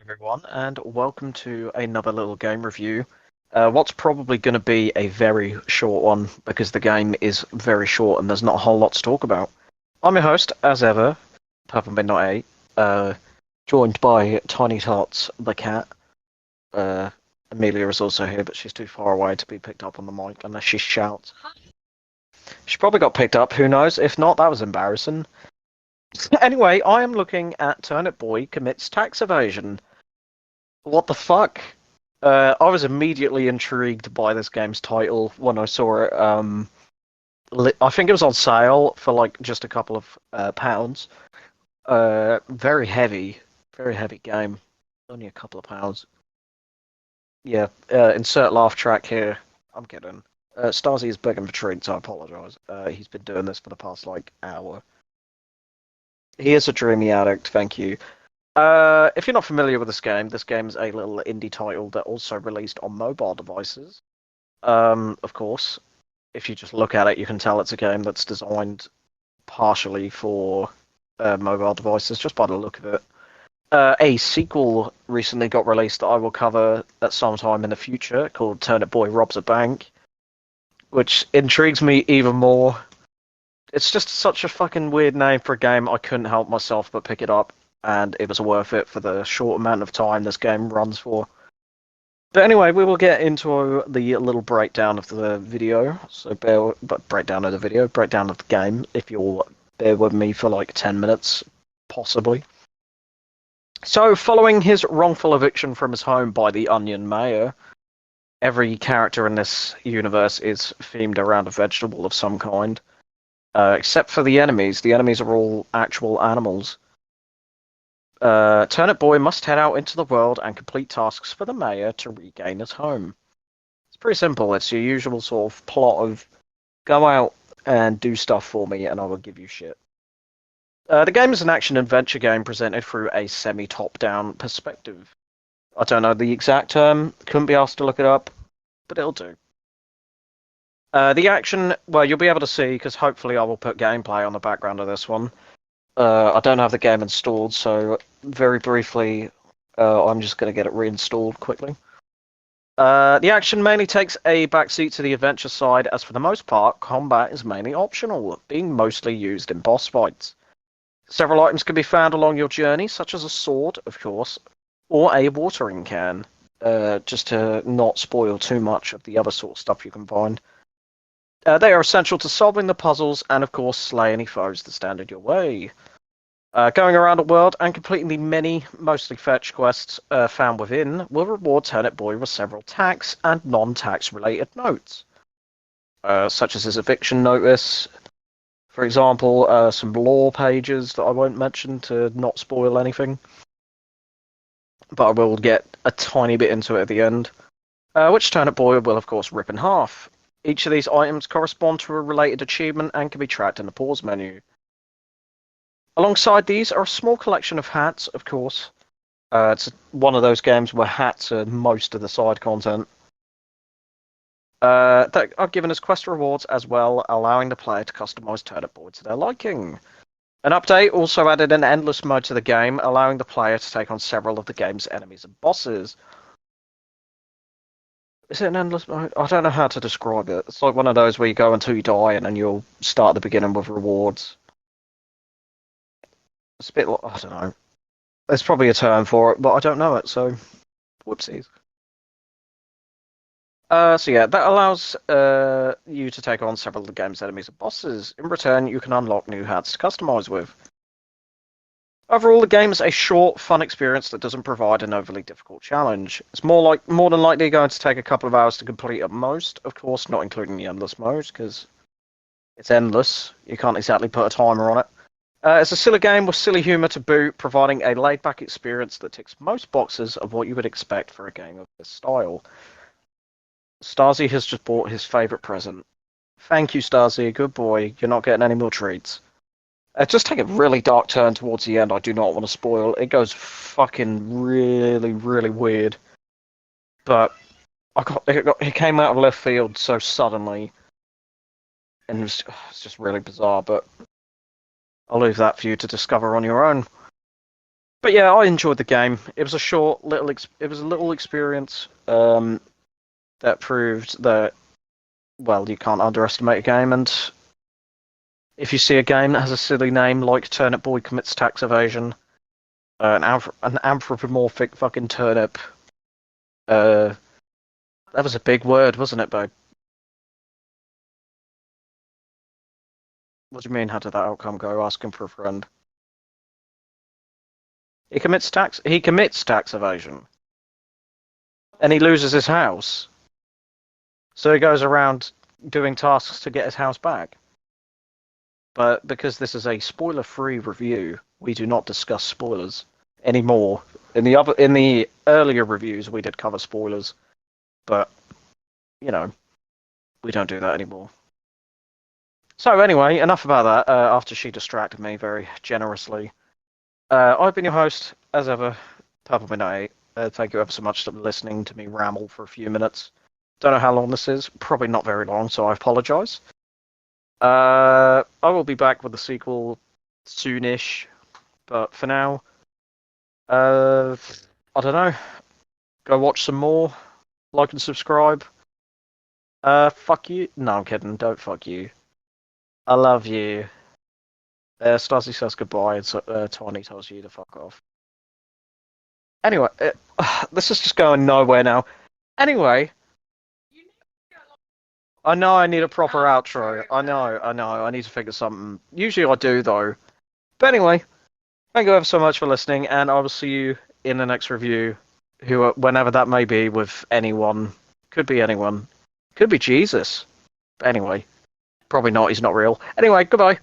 everyone, and welcome to another little game review. What's probably going to be a very short one because the game is very short and there's not a whole lot to talk about. I'm your host, as ever, Purple Midnight 8, joined by Tiny Tots the cat. Amelia is also here, but she's too far away to be picked up on the mic unless she shouts. She probably got picked up, who knows? If not, that was embarrassing. Anyway, I am looking at Turnip Boy Commits Tax Evasion. What the fuck? I was immediately intrigued by this game's title when I saw it. I think it was on sale for like just a couple of pounds. Very heavy game. Only a couple of pounds. Yeah, insert laugh track here. I'm kidding. Stasi is begging for treats, I apologise. He's been doing this for the past like hour. He is a dreamy addict, thank you. If you're not familiar with this game is a little indie title that also released on mobile devices. Of course, if you just look at it, you can tell it's a game that's designed partially for mobile devices, just by the look of it. A sequel recently got released that I will cover at some time in the future, called Turnip Boy Robs a Bank, which intrigues me even more. It's just such a fucking weird name for a game. I couldn't help myself but pick it up, and it was worth it for the short amount of time this game runs for. But anyway, we will get into the little breakdown of the video. So breakdown of the game, if you'll bear with me for like 10 minutes, possibly. So, following his wrongful eviction from his home by the Onion Mayor, every character in this universe is themed around a vegetable of some kind. Except for the enemies. The enemies are all actual animals. Turnip Boy must head out into the world and complete tasks for the mayor to regain his home. It's pretty simple. It's your usual sort of plot of go out and do stuff for me and I will give you shit. The game is an action-adventure game presented through a semi-top-down perspective. I don't know the exact term. Couldn't be asked to look it up, but it'll do. The action, well, you'll be able to see, because hopefully I will put gameplay on the background of this one. I don't have the game installed, so very briefly, I'm just going to get it reinstalled quickly. The action mainly takes a backseat to the adventure side, as for the most part, combat is mainly optional, being mostly used in boss fights. Several items can be found along your journey, such as a sword, of course, or a watering can, just to not spoil too much of the other sort of stuff you can find. They are essential to solving the puzzles and, of course, slay any foes that stand in your way. Going around the world and completing the many, mostly fetch quests found within will reward Turnip Boy with several tax and non-tax related notes, such as his eviction notice, for example, some lore pages that I won't mention to not spoil anything, but I will get a tiny bit into it at the end, which Turnip Boy will, of course, rip in half. Each of these items correspond to a related achievement and can be tracked in the pause menu. Alongside these are a small collection of hats, of course. It's one of those games where hats are most of the side content. That are given as quest rewards as well, allowing the player to customize Turnip Boy to their liking. An update also added an endless mode to the game, allowing the player to take on several of the game's enemies and bosses. Is it an endless mode? I don't know how to describe it. It's like one of those where you go until you die and then you'll start at the beginning with rewards. It's a bit like, I don't know. There's probably a term for it, but I don't know it, so whoopsies. So yeah, that allows you to take on several of the game's enemies and bosses. In return, you can unlock new hats to customize with. Overall, the game is a short, fun experience that doesn't provide an overly difficult challenge. It's more than likely going to take a couple of hours to complete at most, of course, not including the endless mode, because it's endless. You can't exactly put a timer on it. It's a silly game with silly humour to boot, providing a laid-back experience that ticks most boxes of what you would expect for a game of this style. Stasi has just bought his favourite present. Thank you, Stasi. Good boy. You're not getting any more treats. Just take a really dark turn towards the end. I do not want to spoil. It goes fucking really, really weird. But it came out of left field so suddenly, and it's just really bizarre. But I'll leave that for you to discover on your own. But yeah, I enjoyed the game. It was a short little. It was a little experience that proved that well, you can't underestimate a game, and if you see a game that has a silly name like Turnip Boy Commits Tax Evasion, an anthropomorphic fucking turnip, that was a big word, wasn't it, babe? What do you mean? How did that outcome go? Asking for a friend. He commits tax evasion, and he loses his house. So he goes around doing tasks to get his house back. But because this is a spoiler-free review, we do not discuss spoilers anymore. In the earlier reviews, we did cover spoilers, but you know, we don't do that anymore. So anyway, enough about that. After she distracted me very generously, I've been your host as ever, Purple Midnight. Thank you ever so much for listening to me ramble for a few minutes. Don't know how long this is. Probably not very long, so I apologise. I will be back with the sequel soonish, but for now, I don't know. Go watch some more. Like and subscribe. Fuck you. No, I'm kidding. Don't fuck you. I love you. Stasi says goodbye, and Tawny tells you to fuck off. Anyway, this is just going nowhere now. Anyway, I know I need a proper outro. I know. I need to figure something. Usually I do, though. But anyway, thank you ever so much for listening, and I will see you in the next review, whenever that may be, with anyone. Could be anyone. Could be Jesus. But anyway, probably not. He's not real. Anyway, goodbye.